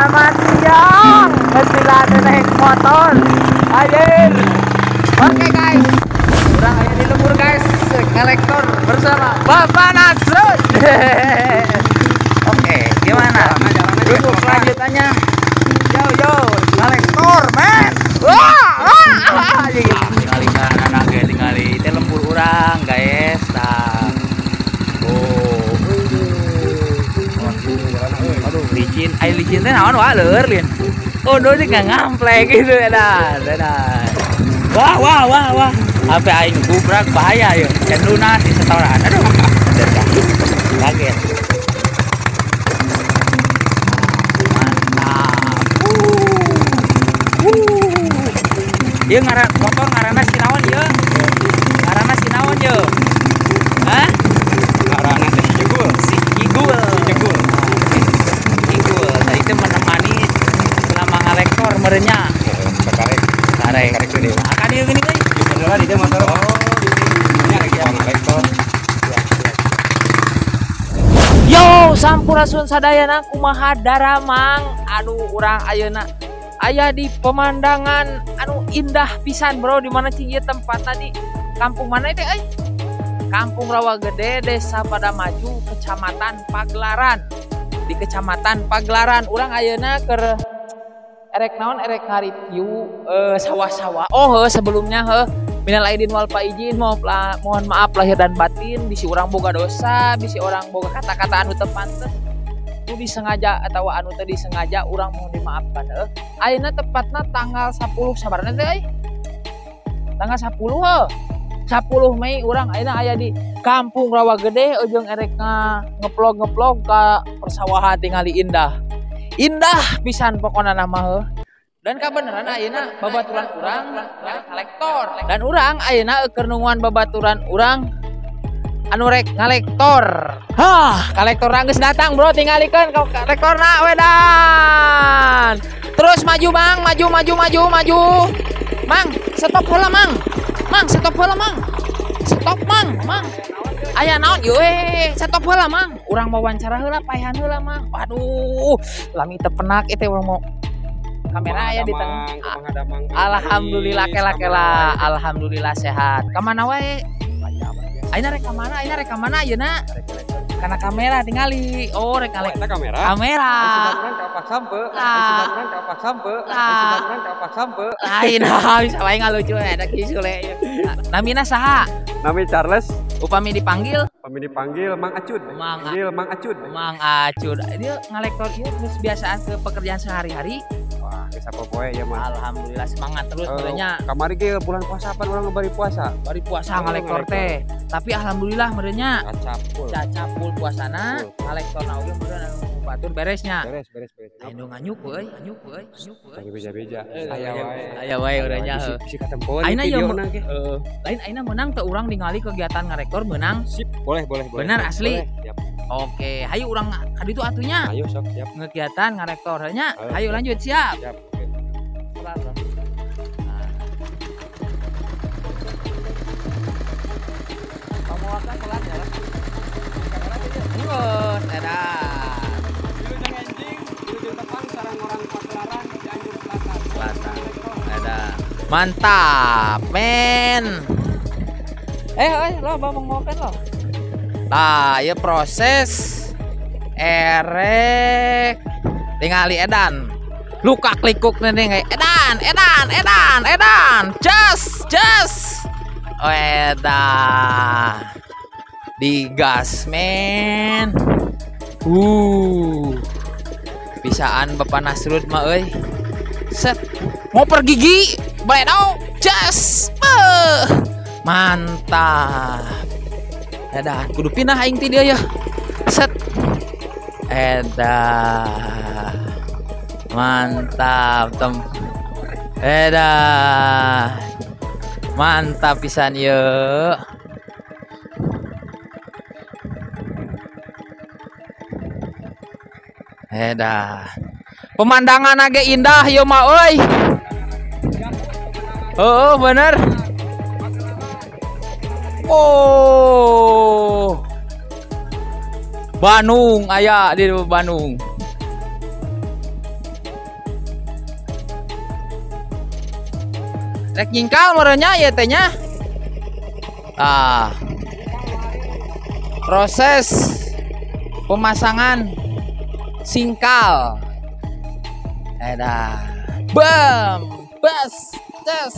Selamat siang, mestilah ada naik motor. Ayer. Oke guys, kurang aja di lembur guys, kolektor bersama Bapak Nasrud. Oke, gimana? Duduk selanjutnya. Yo, kolektor man. Wah, tinggali anak guys, tinggali itu lembur orang guys. Aduh, licin, air licin teh naon wah leur lin. Oh, ini nggak ngampleng gitu ya dan. Wah. Apa aing gubrak bahaya ya. Cenduna di setoran. Aduh. Kaget. Mantap. Ieu ngaran motor ngaranna sinaon ieu? Ngaranna sinaon ieu? Hah? Ngaranna teh Cigul. Cigul. Itu menemani selama ngalektor merenya. Karek gede. Akan dia gini guys. Beneran di motor. Oh, ini lagi ngalektor. Yo, sampurasun sadayana kumaha daramang. Aduh, urang ayeuna aya di pemandangan anu indah pisan, bro. Di mana cing ieu tempat tadi? Kampung mana teh, euy? Kampung Rawa Gede, Desa Padamaju, Kecamatan Pagelaran. Di Kecamatan Pagelaran urang ayeuna keur erek naon erek ngareview sawah-sawah. Sebelumnya minal aidin wal faizin, mohon maaf lahir dan batin bisi urang boga dosa, bisi orang boga kata-kata anu teu pantes nu disengaja atawa anu teu disengaja urang mohon dimaafkan. Ayeuna tepatna tanggal 10 sabarna teh euy. Tanggal 10 Mei urang ayeuna aya di Kampung Rawa Gede, ujung erek ngeplog ka persawahan tingali indah pisan pokona nama dan kabeneran ayeuna babaturan urang ngalektor dan urang ayeuna keur nungguan babaturan urang anu rek ngalektor. Kolektor geus datang bro, tinggalikeun ka kolektorna wedan. Terus maju Bang, maju. Mang, stop heula Mang. Stop Mang. Aya naon yo stop heula Mang. Urang wawancara heula paehan heula Mang. Waduh, lami teu penak teh urang mau kamera aya di tengah. Alhamdulillah kela. Alhamdulillah sehat. Ka mana wae? Ayeuna rek ka mana ayeuna? Karena kamera tingali. Rek ngalek kamera. Lain bisa wae ngalucu ada kisu le. Namina saha? Nami Charles. Upami dipanggil Mang Acud. Mang Acud. Dia ngalektor ieu terus biasaan ke pekerjaan sehari-hari. Wah, geus sapopoe ya mah. Alhamdulillah semangat terus merenya. Kamari ge bulan puasa apa urang bari puasa? Bari puasa ngalektor teh. Tapi alhamdulillah merenya cacapul puasana, ngalektorna oge meureun anu batur beresnya. Beres. Ayo nganyuk euy. Cari beja-beja. Aya wae urangnya. Bisi katempon Aina video ya, nang ge. Lain aina menang teu urang ningali kegiatan ngalektor menang. Sip, boleh. Benar asli. Siap. Oke, hayu urang kaditu atunya. Ayo sok, siap. Kegiatan ngalektornya. Hayu lanjut siap. Siap. Kamu akan kelas ya? Kamera dia. Ngus, edan. Wilujeng Enjing, Wilujeng Tepang sareng orang Pagelaran Cianjur Selatan. Edan. Mantap, men. Lo bang ngoken lo. Nah, ya proses erek tingali edan. Luka klikuk neneng edan. Just. Edan. Digas, men. Bisaan Bapak Nasrud mah euy. Set. Mau pergigi, boleh dong. Just. Mantap. Edan, kudu pindah aing ti dia ya. Set. Edan. Mantap, Edan. Mantap pisan yeuh. Edan. Pemandangan agak indah yeuh mah euy. Bener. Bandung aya di Bandung. Rek nyingkal merenya ya tehnya. Proses pemasangan singkal. Bam, bas, tes.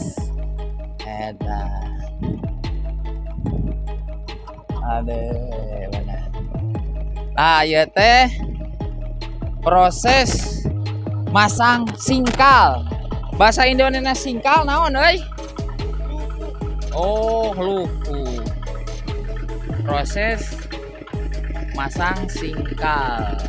Ya teh proses masang singkal. Bahasa Indonesia singkal naon euy? Oh, luku. Proses masang singkal.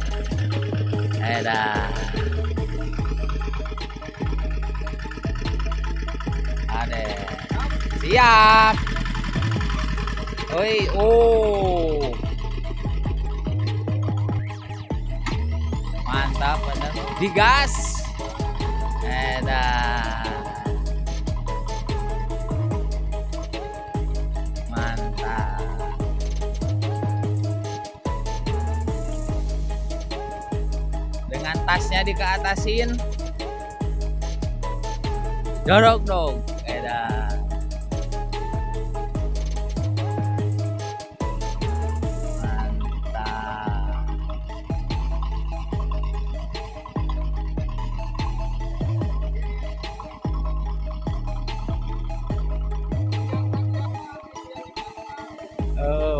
Siap. Mantap bener. Digas. Mantap. Dengan tasnya dikeatasin. Dorok dong.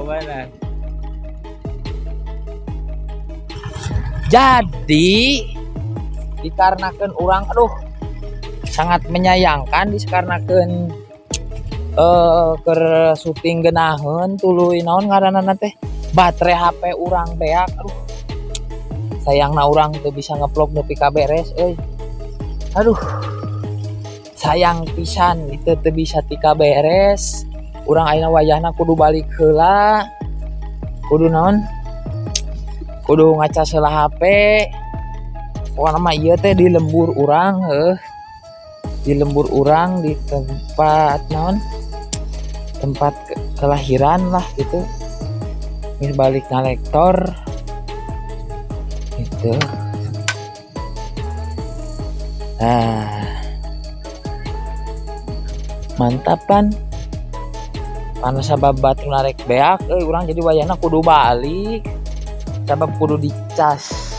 Mana? Jadi dikarenakan orang sangat menyayangkan dikarenakan ke syuting genaheun tuluy naon ngaranna teh baterai HP urang beak. Sayangna urang teu bisa ngeplog nepi ka beres euy. Sayang pisan itu teu bisa tika beres. Urang ayeuna wayahna kudu balik heula. Kudu naon? Kudu ngacas heula HP. Pokona mah ieu teh di lembur urang Di lembur urang di tempat naon? Tempat kelahiran lah gitu. Geus balik ngalektor. Gitu. Mantapan. Karena sabab batu narek beak urang jadi wayahna kudu balik sabab kudu dicas.